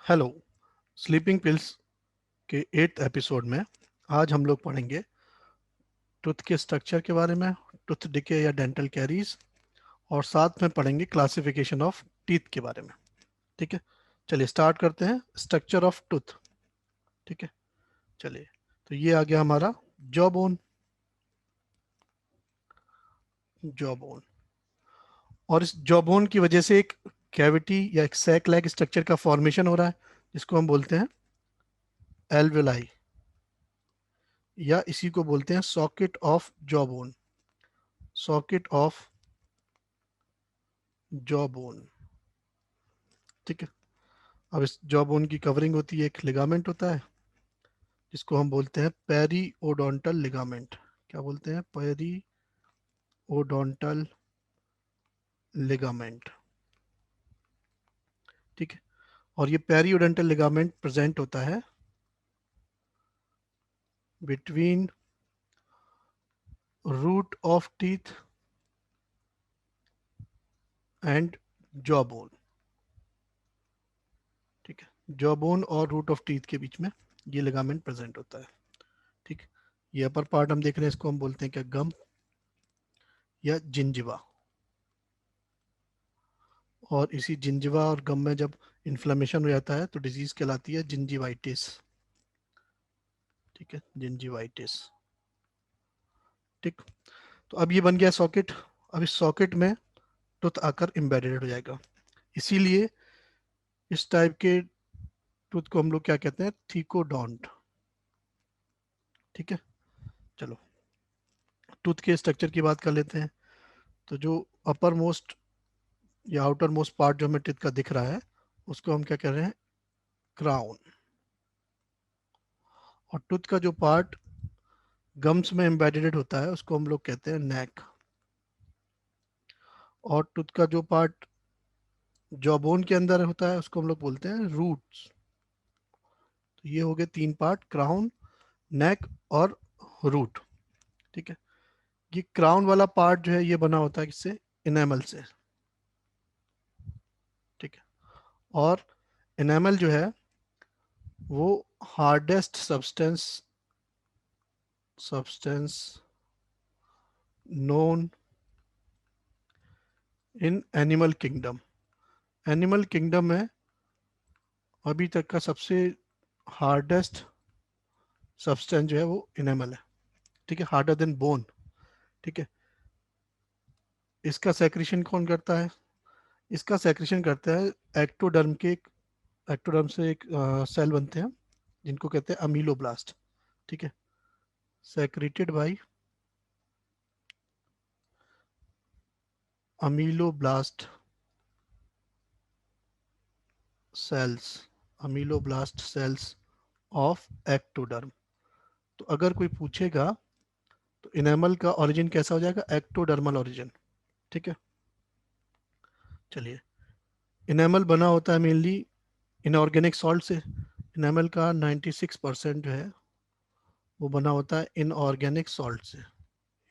Hello. Sleeping pills के 8th episode में आज हम लोग पढ़ेंगे टूथ के स्ट्रक्चर के बारे में, टूथ डिके या डेंटल कैरीज, और साथ में पढ़ेंगे क्लासिफिकेशन ऑफ टीथ के बारे में। ठीक है, चलिए स्टार्ट करते हैं। Structure of tooth. ठीक है, चलिए। तो ये आ गया हमारा जॉ बोन। जॉ बोन, और इस जॉ बोन की वजह से एक कैविटी या एक सैक लाइक स्ट्रक्चर का फॉर्मेशन हो रहा है, जिसको हम बोलते हैं एल्वेलाई, या इसी को बोलते हैं socket of jaw bone. Socket of jaw bone. ठीक है, अब इस जॉ बोन की कवरिंग होती है, एक लिगामेंट होता है जिसको हम बोलते हैं पेरीओडोंटल लिगामेंट। क्या बोलते हैं? Periodontal ligament. ठीक है, और ये पेरीओडोंटल लिगामेंट प्रेजेंट होता है between root of teeth and jaw bone. ठीक है, जॉ बोन और रूट ऑफ टीथ के बीच में ये लिगामेंट प्रेजेंट होता है। ठीक, ये अपर पार्ट हम देख रहे हैं, इसको हम बोलते हैं क्या? गम या जिंजिवा। और इसी जिंजिवा और गम में जब इन्फ्लेमेशन हो जाता है तो डिजीज कहलाती है जिंजिवाइटिस। ठीक है, जिंजिवाइटिस। ठीक, तो अब ये बन गया सॉकेट। अब इस सॉकेट में टूथ आकर एम्बेडेड हो जाएगा। इसीलिए इस टाइप के टूथ को हम लोग क्या कहते हैं? थीकोडोंट। ठीक है, चलो टूथ के स्ट्रक्चर की बात कर लेते हैं। तो जो अपर मोस्ट या आउटर मोस्ट पार्ट जो हमें टीथ का दिख रहा है, उसको हम क्या कह रहे हैं? क्राउन। और टूथ का जो पार्ट गम्स में एम्बेडेड होता है उसको हम लोग कहते हैं नेक। और टूथ का जो पार्ट जॉबोन के अंदर होता है उसको हम लोग बोलते हैं रूट्स। तो ये हो गए तीन पार्ट: क्राउन, नेक और रूट। ठीक है, ये क्राउन वाला पार्ट जो है ये बना होता है किससे? इनेमल से। ठीक है, और इनेमल जो है वो hardest substance known in animal kingdom. Animal kingdom में अभी तक का सबसे हार्डेस्ट सब्सटेंस जो है वो इनेमल है। ठीक है, हार्डर देन बोन। ठीक है, इसका सेक्रेशन कौन करता है? इसका सेक्रेशन करता है एक्टोडर्म के। एक्टोडर्म से एक सेल बनते हैं जिनको कहते हैं अमीलोब्लास्ट। ठीक है, secreted by ameloblast cells. Ameloblast cells of ectoderm. तो अगर कोई पूछेगा तो इनेमल का ओरिजिन कैसा हो जाएगा? Ectodermal origin. ठीक है, चलिए। इनेमल बना होता है मेनली इनऑर्गेनिक सॉल्ट से। इनेमल का 96% जो है वो बना होता है इनऑर्गेनिक सॉल्ट से।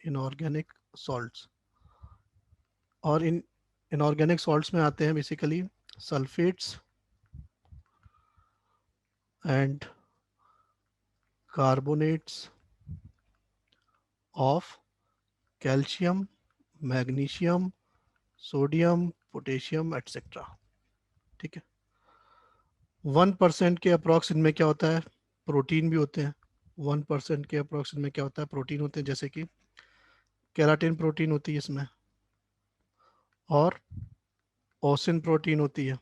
Inorganic salts. और इन इनऑर्गेनिक सॉल्ट्स में आते हैं basically sulphates and carbonates of calcium, magnesium, sodium, potassium etcetera. ठीक है, 1% के अप्रॉक्स इनमें क्या होता है? प्रोटीन भी होते हैं। 1% के अप्रॉक्स इनमें क्या होता है? प्रोटीन होते हैं, जैसे कि केराटिन प्रोटीन होती है इसमें, और ओसिन प्रोटीन होती है।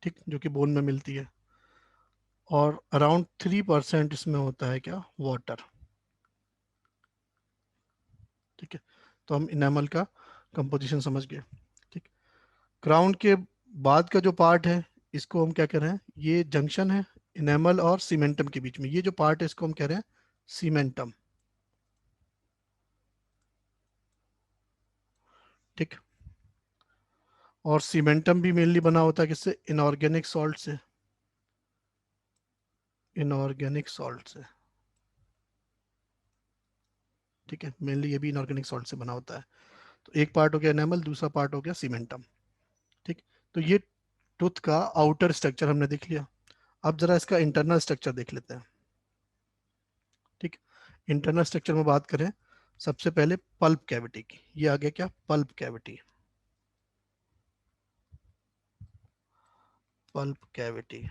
ठीक, जो कि बोन में मिलती है। और अराउंड 3% इसमें होता है क्या? वाटर। ठीक है, तो हम इनेमल का कंपोजिशन समझ गए। ठीक, क्राउन के बाद का जो पार्ट है इसको हम क्या कह रहे हैं? ये जंक्शन है इनेमल और सीमेंटम के बीच में। ये जो पार्ट है इसको हम कह रहे हैं सीमेंटम। ठीक, और सीमेंटम भी मेनली बना होता है किससे? इनऑर्गेनिक सॉल्ट से। इनऑर्गेनिक सॉल्ट से। ठीक है, मेनली ये भी इनऑर्गेनिक सॉल्ट से बना होता है। तो एक पार्ट हो गया एनेमल, दूसरा पार्ट हो गया सीमेंटम। ठीक, तो ये टूथ का आउटर स्ट्रक्चर हमने देख लिया। अब जरा इसका इंटरनल स्ट्रक्चर देख लेते हैं। ठीक, इंटरनल स्ट्रक्चर में बात करें, सबसे पहले पल्प कैविटी की। ये आ गया क्या, पल्प कैविटी। पल्प कैविटी,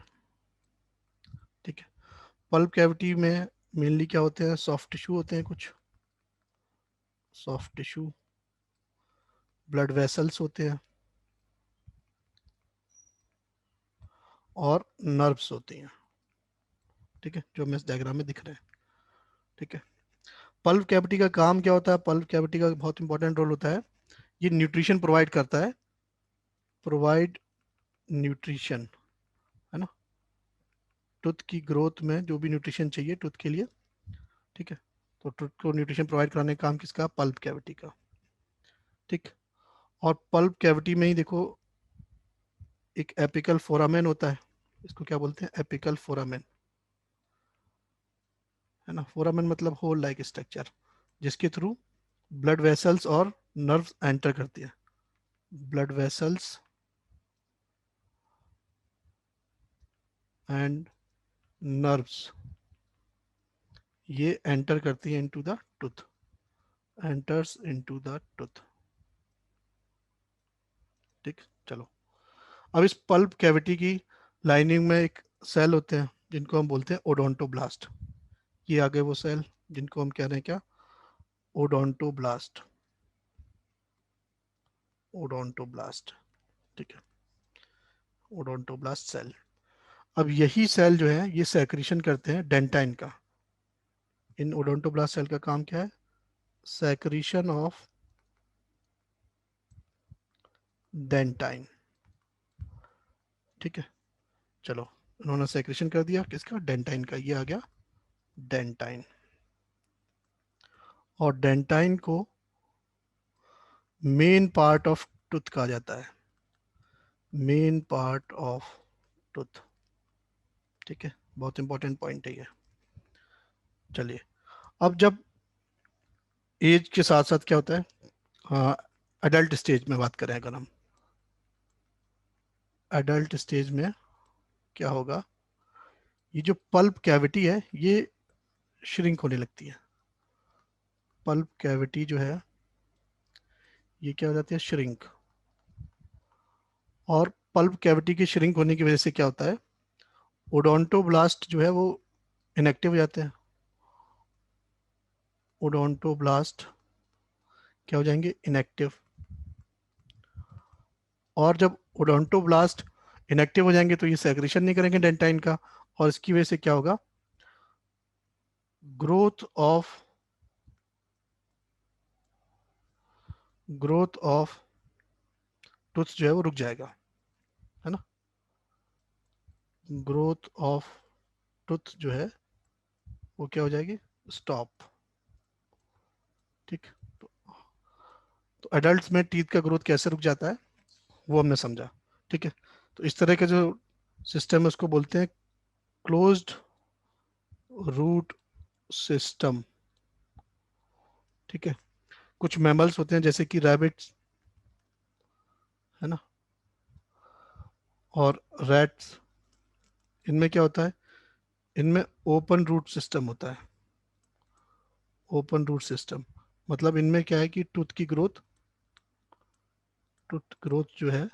ठीक है। पल्प कैविटी में मेनली क्या होते हैं, सॉफ्ट टिश्यू होते हैं कुछ, सॉफ्ट टिश्यू, ब्लड वेसल्स होते हैं और नर्व्स होती हैं। ठीक है, जो हमें इस डायग्राम में दिख रहे हैं। ठीक है, पल्प कैविटी का काम क्या होता है, पल्प कैविटी का बहुत इंपॉर्टेंट रोल होता है, ये न्यूट्रिशन प्रोवाइड करता है, प्रोवाइड न्यूट्रिशन, है ना, टूथ की ग्रोथ में जो भी न्यूट्रिशन चाहिए टूथ के लिए। ठीक है, तो टूथ को न्यूट्रिशन प्रोवाइड कराने का काम किसका, पल्प कैविटी का। ठीक, और पल्प कैविटी में ही देखो एक एपिकल फोरामेन होता है, इसको क्या बोलते हैं, एपिकल फोरामेन, है ना। फोरामेन मतलब होल लाइक स्ट्रक्चर, जिसके थ्रू ब्लड वेसल्स और नर्व्स एंटर करती है। ब्लड वेसल्स एंड नर्व्स ये एंटर करती है into the tooth, enters into the tooth. ठीक, चलो, अब इस पल्प कैविटी की लाइनिंग में एक सेल होते हैं जिनको हम बोलते हैं ओडोंटोब्लास्ट। ये आ गए वो सेल जिनको हम कह रहे हैं क्या, ओडोंटोब्लास्ट, ओडोंटोब्लास्ट। ठीक है, ओडोंटोब्लास्ट सेल। अब यही सेल जो है ये सेक्रीशन करते हैं डेंटाइन का। इन ओडोंटोब्लास्ट सेल का काम क्या है, सेक्रीशन ऑफ डेंटाइन। ठीक है, चलो, उन्होंने सेक्रेशन कर दिया किसका, डेंटाइन का, ये आ गया डेंटाइन। और डेंटाइन को मेन पार्ट ऑफ टूथ कहा जाता है, मेन पार्ट ऑफ टूथ। ठीक है, बहुत इंपॉर्टेंट पॉइंट है ये। चलिए, अब जब एज के साथ साथ क्या होता है, हाँ, अडल्ट स्टेज में बात करें अगर हम, अडल्ट स्टेज में क्या होगा, ये जो पल्प कैविटी है ये श्रिंक होने लगती है। पल्प कैविटी जो है ये क्या हो जाती है, श्रिंक। और पल्प कैविटी के श्रिंक होने की वजह से क्या होता है, ओडोंटोब्लास्ट जो है वो इनएक्टिव हो जाते हैं। ओडोंटोब्लास्ट क्या हो जाएंगे, इनएक्टिव। और जब ओडोंटोब्लास्ट इनएक्टिव हो जाएंगे तो ये सेक्रेशन नहीं करेंगे डेंटाइन का, और इसकी वजह से क्या होगा, growth of, growth of tooth जो है वो रुक जाएगा, है ना। ग्रोथ ऑफ टूथ जो है वो क्या हो जाएगी, स्टॉप। ठीक, तो, तो एडल्ट में टीथ का ग्रोथ कैसे रुक जाता है वो हमने समझा। ठीक है, तो इस तरह का जो सिस्टम है उसको बोलते हैं क्लोज्ड रूट सिस्टम। ठीक है, कुछ मैमल्स होते हैं जैसे कि रैबिट्स, है ना, और रैट्स, इनमें क्या होता है, इनमें ओपन रूट सिस्टम होता है। ओपन रूट सिस्टम मतलब इनमें क्या है कि टूथ की ग्रोथ, टूथ ग्रोथ जो है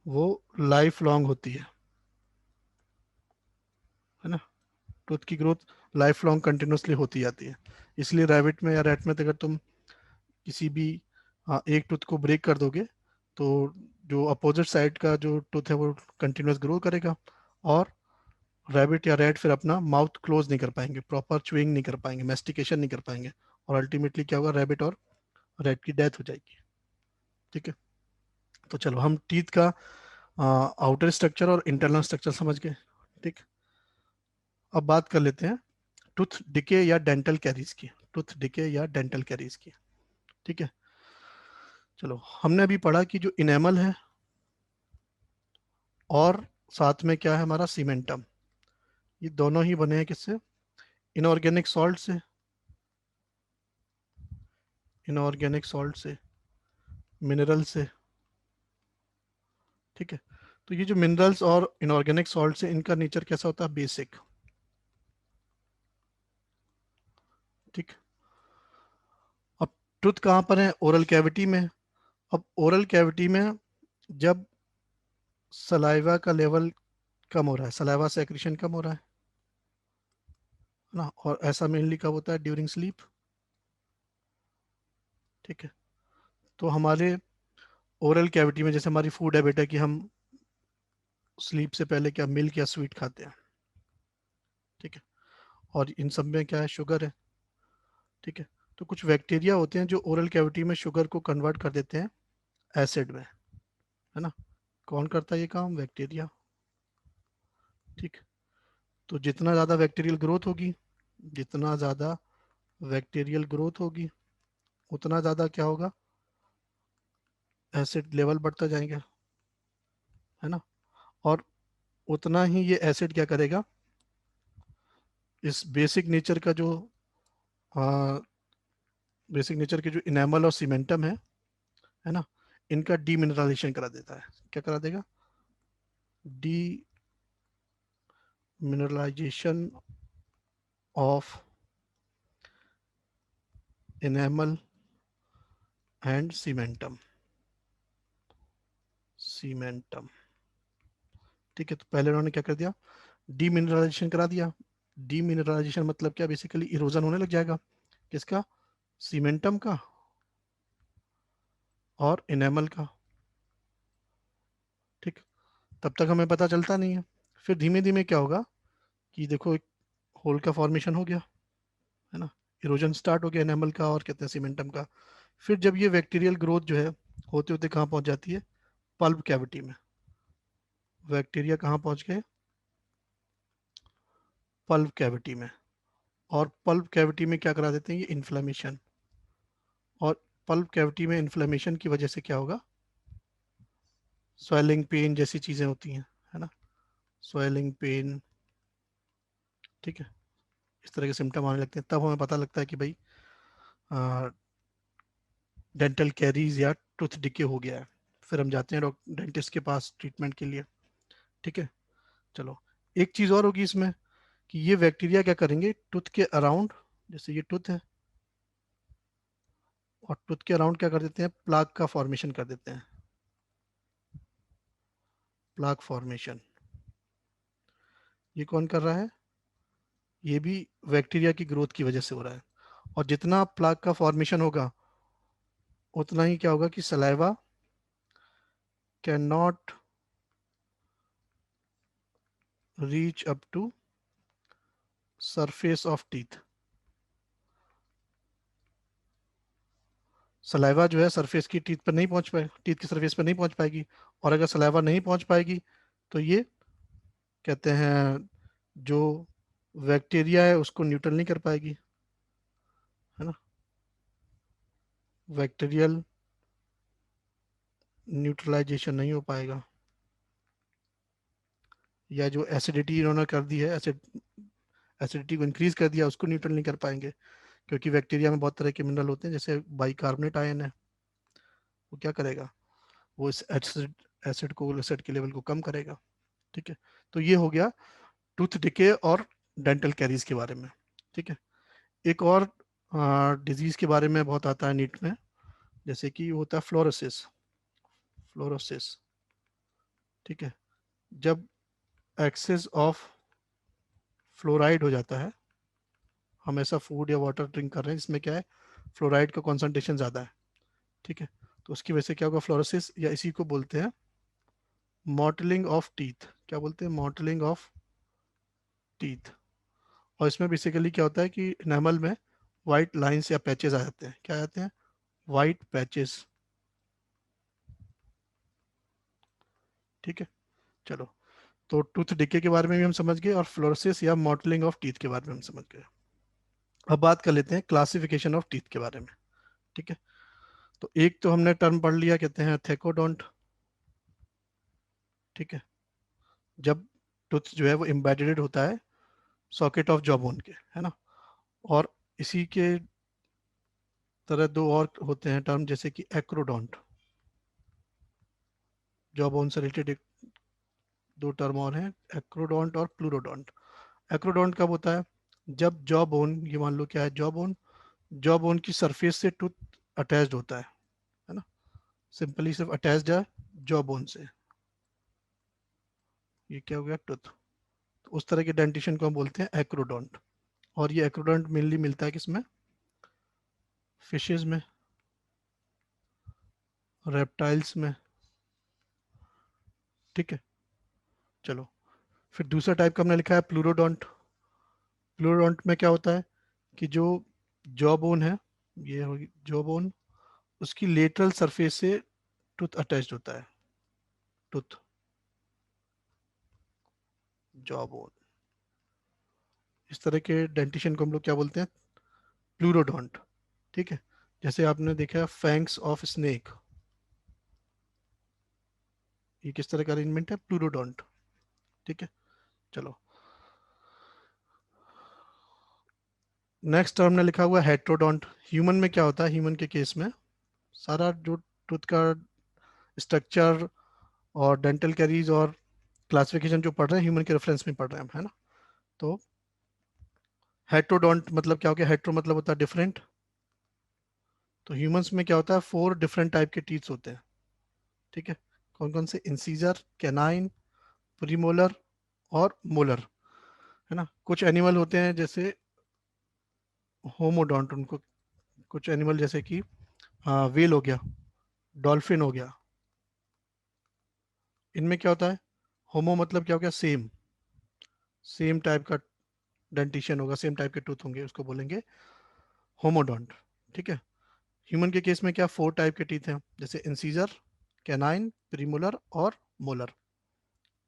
वो लाइफ लॉन्ग होती है ना। टूथ की ग्रोथ लाइफ लॉन्ग कंटिन्यूसली होती जाती है। इसलिए रैबिट में या रैट में तो अगर तुम किसी भी, हाँ, एक टूथ को ब्रेक कर दोगे तो जो अपोजिट साइड का जो टूथ है वो कंटिन्यूस ग्रो करेगा, और रैबिट या रैट फिर अपना माउथ क्लोज नहीं कर पाएंगे, प्रॉपर च्युइंग नहीं कर पाएंगे, मेस्टिकेशन नहीं कर पाएंगे, और अल्टीमेटली क्या होगा, रैबिट और रैट की डेथ हो जाएगी। ठीक है, तो चलो हम टीथ का आउटर स्ट्रक्चर और इंटरनल स्ट्रक्चर समझ गए। ठीक, अब बात कर लेते हैं टूथ डिके या डेंटल कैरीज की, टूथ डिके या डेंटल कैरीज की। ठीक है, चलो, हमने अभी पढ़ा कि जो इनेमल है और साथ में क्या है हमारा सीमेंटम, ये दोनों ही बने हैं किससे, इनऑर्गेनिक सॉल्ट से, इनऑर्गेनिक सॉल्ट से, मिनरल से। ठीक है। तो ये जो मिनरल्स और इनऑर्गेनिक सॉल्ट है, इनका नेचर कैसा होता है? बेसिक। ठीक। अब टूथ कहाँ पर है? ओरल कैविटी में। अब ओरल कैविटी में जब सलाइवा का लेवल कम हो रहा है, सलाइवा से एक्रीशन कम हो रहा है ना, और ऐसा मेनली कब होता है? During sleep. ठीक है। तो हमारे ओरल कैविटी में जैसे हमारी फूड हैबिट है कि हम स्लीप से पहले क्या मिल्क या स्वीट खाते हैं। ठीक है। और इन सब में क्या है? शुगर है। ठीक है। तो कुछ बैक्टीरिया होते हैं जो ओरल कैविटी में शुगर को कन्वर्ट कर देते हैं एसिड में, है ना। कौन करता है ये काम? बैक्टीरिया। ठीक। तो जितना ज़्यादा बैक्टीरियल ग्रोथ होगी, जितना ज़्यादा बैक्टीरियल ग्रोथ होगी, उतना ज़्यादा क्या होगा? एसिड लेवल बढ़ता जाएगा, है ना। और उतना ही ये एसिड क्या करेगा? इस बेसिक नेचर का जो बेसिक नेचर के जो इनेमल और सीमेंटम है ना, इनका डीमिनरलाइजेशन करा देता है। क्या करा देगा? Demineralisation of enamel and cementum. Cementum. ठीक है। तो पहले उन्होंने क्या कर दिया? डीमिनरलाइजेशन करा दिया। डीमिनरलाइजेशन मतलब क्या? बेसिकली इरोजन होने लग जाएगा। किसका? सीमेंटम का और इनेमल का। ठीक। तब तक हमें पता चलता नहीं है। फिर धीमे धीमे क्या होगा कि देखो एक होल का फॉर्मेशन हो गया, है ना। इरोजन स्टार्ट हो गया एनिमल का और कहते हैं सीमेंटम का। फिर जब ये बैक्टीरियल ग्रोथ जो है होते होते कहाँ पहुंच जाती है? पल्प कैविटी में। बैक्टीरिया कहाँ पहुंच गए? पल्प कैविटी में। और पल्प कैविटी में क्या करा देते हैं? ये इन्फ्लेमेशन। और पल्प कैविटी में इन्फ्लेमेशन की वजह से क्या होगा? स्वेलिंग, पेन जैसी चीजें होती हैं, है ना। Swelling, pain. ठीक है। इस तरह के सिम्टम आने लगते हैं, तब हमें पता लगता है कि भाई डेंटल कैरीज या टूथ डिके हो गया है। फिर हम जाते हैं डॉक्टर डेंटिस्ट के पास ट्रीटमेंट के लिए। ठीक है। चलो, एक चीज और होगी इसमें कि ये बैक्टीरिया क्या करेंगे? टूथ के अराउंड, जैसे ये टूथ है, और टूथ के अराउंड क्या कर देते हैं? प्लाक का फॉर्मेशन कर देते हैं। Plaque formation. ये कौन कर रहा है? ये भी बैक्टीरिया की ग्रोथ की वजह से हो रहा है। और जितना प्लाक का फॉर्मेशन होगा, उतना ही क्या होगा कि saliva can not reach up to surface of teeth. Saliva जो है सरफेस की टीथ पर नहीं पहुंच पाए, टीथ की सरफेस पर नहीं पहुंच पाएगी। और अगर सलाइवा नहीं पहुंच पाएगी तो ये कहते हैं जो बैक्टीरिया है उसको न्यूट्रल नहीं कर पाएगी, है ना। बैक्टीरियल न्यूट्रलाइजेशन नहीं हो पाएगा, या जो एसिडिटी इन्होंने कर दी है, एसिडिटी को इंक्रीज कर दिया, उसको न्यूट्रल नहीं कर पाएंगे। क्योंकि बैक्टीरिया में बहुत तरह के मिनरल होते हैं, जैसे बाइकार्बोनेट आयन है, वो क्या करेगा? वो इस एसिड को, एसिड के लेवल को कम करेगा। ठीक है। तो ये हो गया टूथ डिके और डेंटल कैरीज के बारे में। ठीक है। एक और डिजीज के बारे में बहुत आता है नीट में, जैसे कि होता है फ्लोरोसिस। फ्लोरोसिस। ठीक है। जब एक्सेस ऑफ फ्लोराइड हो जाता है, हम ऐसा फूड या वाटर ड्रिंक कर रहे हैं जिसमें क्या है? फ्लोराइड का कॉन्सेंट्रेशन ज़्यादा है। ठीक है। तो उसकी वजह से क्या होगा? फ्लोरोसिस, या इसी को बोलते हैं मॉटलिंग ऑफ टीथ। क्या बोलते हैं? Mottling of teeth. और इसमें बेसिकली क्या होता है कि एनामल में वाइट लाइंस या पैचेस आ जाते हैं। क्या आ जाते हैं? White patches. ठीक है। चलो, तो टूथ डिके के बारे में भी हम समझ गए और फ्लोरोसिस या मॉटलिंग ऑफ टीथ के बारे में हम समझ गए। अब बात कर लेते हैं क्लासिफिकेशन ऑफ टीथ के बारे में। ठीक है। तो एक तो हमने टर्म पढ़ लिया, कहते हैं थेकोडोंट। ठीक है। जब टूथ जो है वो एम्बेडेड होता है सॉकेट ऑफ जॉ बोन के, है ना। और इसी के तरह दो और होते हैं टर्म, जैसे कि एक्रोडोंट, जॉ बोन से रिलेटेड एक दो टर्म और हैं, एक्रोडोंट और प्लूरोडोंट। एक्रोडोंट कब होता है? जब जॉ बोन, ये मान लो क्या है, जॉ बोन, जॉ बोन की सरफेस से टूथ अटैच्ड होता है ना, सिंपली सिर्फ अटैच्ड है जॉ बोन से, ये क्या हो गया, टूथ। तो उस तरह के डेंटिशन को हम बोलते हैं एक्रोडोंट। और ये एक्रोडोंट मेनली मिलता है किसमें? फिशेज में, रेप्टाइल्स में, ठीक है। चलो, फिर दूसरा टाइप का हमने लिखा है प्लूरोडोंट। प्लूरोडोंट में क्या होता है कि जो जॉ बोन है, ये होगी जॉ बोन, उसकी लेटरल सरफेस से टूथ अटैच्ड होता है, टूथ, जॉ बोन। इस तरह के डेंटिशन को हम लोग क्या बोलते हैं? प्लूरोडोंट, ठीक है। जैसे आपने देखा फैंक्स ऑफ स्नेक, ये किस तरह का अरेंजमेंट है? प्लूरोडोंट, ठीक है। चलो, नेक्स्ट टर्म ने लिखा हुआ हेट्रोडोंट। ह्यूमन में क्या होता है? ह्यूमन के केस में सारा जो टूथ का स्ट्रक्चर और डेंटल कैरीज और क्लासिफिकेशन जो पढ़ रहे हैं ह्यूमन के रेफरेंस में पढ़ रहे हैं हम, है ना। तो हेट्रोडोंट मतलब क्या हो गया? हेट्रो मतलब होता है डिफरेंट। तो ह्यूमंस में क्या होता है? 4 डिफरेंट टाइप के टीथ होते हैं, ठीक है। कौन कौन से? इंसीजर, कैनाइन, प्रीमोलर और मोलर, है ना। कुछ एनिमल होते हैं जैसे होमोडोंट, उनको कुछ एनिमल जैसे कि वेल हो गया, डॉल्फिन हो गया, इनमें क्या होता है? होमो मतलब क्या हो गया? सेम, सेम टाइप का डेंटिशन होगा, सेम टाइप के टूथ होंगे, उसको बोलेंगे होमोडोंट, ठीक है। ह्यूमन के केस में क्या 4 टाइप के टीथ हैं, जैसे इंसीजर, कैनाइन, प्रीमोलर और मोलर,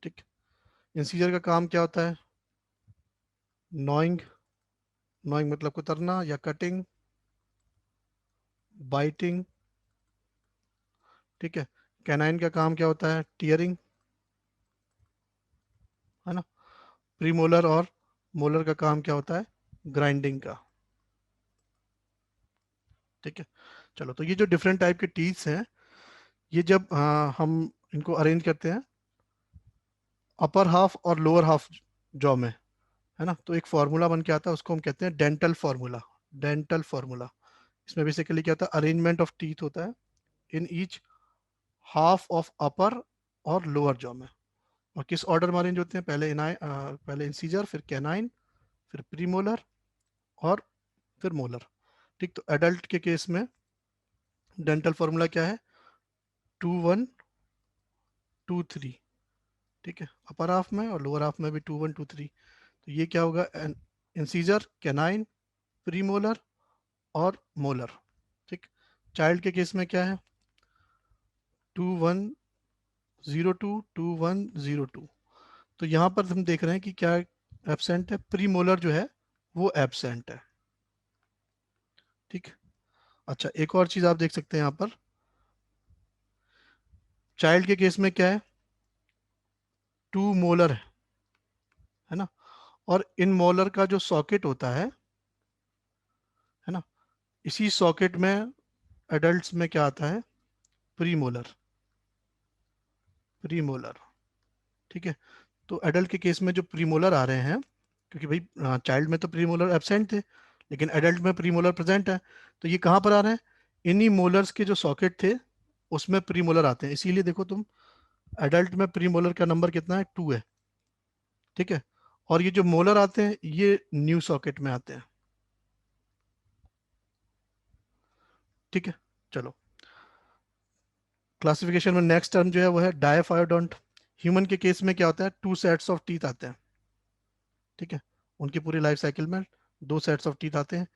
ठीक। इंसीजर का काम क्या होता है? नॉइंग, नॉइंग मतलब कुतरना या कटिंग, बाइटिंग, ठीक है। कैनाइन का काम क्या होता है? टीयरिंग, है ना। प्रीमोलर और मोलर का काम क्या होता है? ग्राइंडिंग का, ठीक है। चलो, तो ये जो डिफरेंट टाइप के टीथ्स हैं, ये जब हम इनको अरेंज करते हैं अपर हाफ और लोअर हाफ जॉ में, है ना, तो एक फार्मूला बन के आता है, उसको हम कहते हैं डेंटल फार्मूला। डेंटल फार्मूला, इसमें बेसिकली क्या होता है? अरेंजमेंट ऑफ टीथ होता है in each half of upper और लोअर जॉ में। और किस ऑर्डर में अरेंज होते हैं? पहले इंसीजर, फिर कैनाइन, फिर प्रीमोलर और फिर मोलर, ठीक। तो एडल्ट के केस में डेंटल फार्मूला क्या है? 2 1 2 3, ठीक है। अपर हाफ में और लोअर हाफ में भी 2 1 2 3। तो ये क्या होगा? इंसीजर, कैनाइन, प्रीमोलर और मोलर, ठीक। चाइल्ड के केस में क्या है? 2 1 0 2 2 1 0 2। तो यहाँ पर हम देख रहे हैं कि क्या एब्सेंट है? प्रीमोलर जो है वो एब्सेंट है, ठीक। अच्छा, एक और चीज आप देख सकते हैं यहाँ पर, चाइल्ड के केस में क्या है? 2 मोलर है ना। और इन मोलर का जो सॉकेट होता है ना, इसी सॉकेट में एडल्ट्स में क्या आता है? प्रीमोलर, प्रीमोलर, ठीक है। तो एडल्ट के केस में जो प्रीमोलर आ रहे हैं, क्योंकि भाई चाइल्ड में तो प्रीमोलर एब्सेंट थे, लेकिन एडल्ट में प्रीमोलर प्रेजेंट है, तो ये कहाँ पर आ रहे हैं? इन्हीं मोलर्स के जो सॉकेट थे उसमें प्रीमोलर आते हैं। इसीलिए देखो तुम, एडल्ट में प्रीमोलर का नंबर कितना है? 2 है, ठीक है। और ये जो मोलर आते हैं ये न्यू सॉकेट में आते हैं, ठीक है। चलो, क्लासिफिकेशन में नेक्स्ट टर्म जो है वो है डायफायोडोंट। ह्यूमन के केस में क्या होता है? 2 सेट्स ऑफ टीथ आते हैं, ठीक है। उनकी पूरी लाइफ साइकिल में 2 सेट्स ऑफ टीथ आते हैं।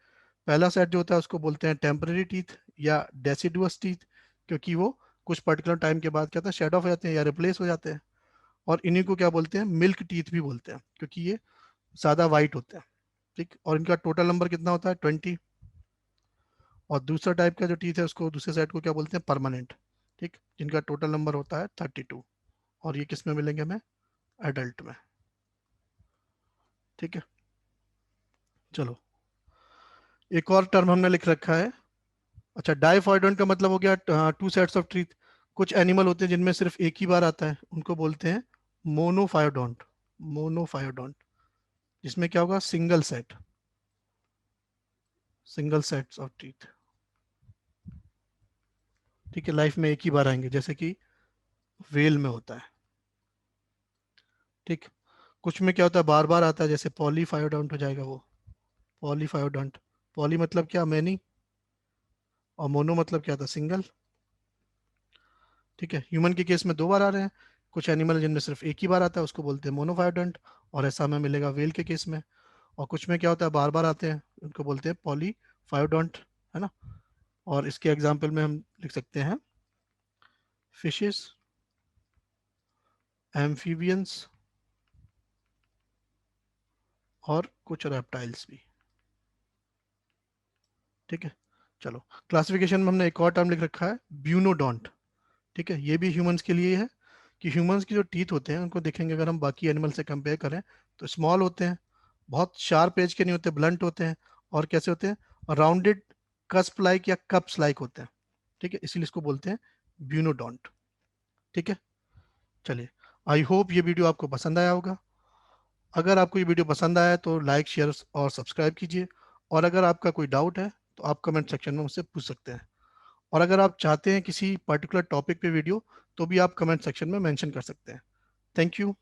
पहला सेट जो होता है उसको बोलते हैं टेम्पररी टीथ या डेसिडुअस टीथ, क्योंकि वो कुछ पर्टिकुलर टाइम के बाद क्या होता है? शेड ऑफ हो जाते हैं या रिप्लेस हो जाते हैं। और इन्हीं को क्या बोलते हैं? मिल्क टीथ भी बोलते हैं, क्योंकि ये ज़्यादा वाइट होते हैं, ठीक। और इनका टोटल नंबर कितना होता है? 20। और दूसरा टाइप का जो टीथ है उसको, दूसरे सेट को क्या बोलते हैं? परमानेंट, ठीक, जिनका टोटल नंबर होता है 32। और ये किस में मिलेंगे हमें? एडल्ट में, ठीक है। चलो, एक और टर्म हमने लिख रखा है। अच्छा, डाइफॉइडोंट का मतलब हो गया 2 सेट्स ऑफ टीथ। कुछ एनिमल होते हैं जिनमें सिर्फ एक ही बार आता है, उनको बोलते हैं मोनोफायोडोंट। मोनोफायोडोंट, जिसमें क्या होगा, सिंगल सेट्स ऑफ टीथ। ठीक है, लाइफ में एक ही बार आएंगे, जैसे कि वेल में होता है। ठीक। कुछ में क्या होता है, बार बार आता है, जैसे पॉलीफायोडोंट हो जाएगा वो। पॉलीफायोडोंट, पॉली मतलब क्या, मैनी, और मोनो मतलब क्या था, सिंगल। ठीक है, ह्यूमन के केस में दो बार आ रहे हैं। कुछ एनिमल जिनमें सिर्फ एक ही बार आता है उसको बोलते हैं मोनोफायोडोंट, और ऐसा हमें मिलेगा वेल के केस में। और कुछ में क्या होता है, बार बार आते हैं, उनको बोलते हैं पॉलीफायोडोंट, है ना। और इसके एग्जाम्पल में हम लिख सकते हैं फिशेस, एम्फीबियंस, और कुछ रेप्टाइल्स भी। ठीक है, चलो। क्लासिफिकेशन में हमने एक और टर्म लिख रखा है, ब्यूनोडोंट। ठीक है, ये भी ह्यूमंस के लिए है, कि ह्यूमंस की जो टीथ होते हैं उनको देखेंगे अगर हम बाकी एनिमल से कंपेयर करें, तो स्मॉल होते हैं, बहुत शार्प एज के नहीं होते, ब्लंट होते हैं, और कैसे होते हैं, राउंडेड, कस्प लाइक या कप्स लाइक होते हैं। ठीक है, इसीलिए इसको बोलते हैं ब्यूनोडोंट। ठीक है, चलिए, आई होप ये वीडियो आपको पसंद आया होगा। अगर आपको ये वीडियो पसंद आया तो लाइक, शेयर और सब्सक्राइब कीजिए। और अगर आपका कोई डाउट है तो आप कमेंट सेक्शन में मुझसे पूछ सकते हैं। और अगर आप चाहते हैं किसी पर्टिकुलर टॉपिक पे वीडियो, तो भी आप कमेंट सेक्शन में मेंशन कर सकते हैं। Thank you.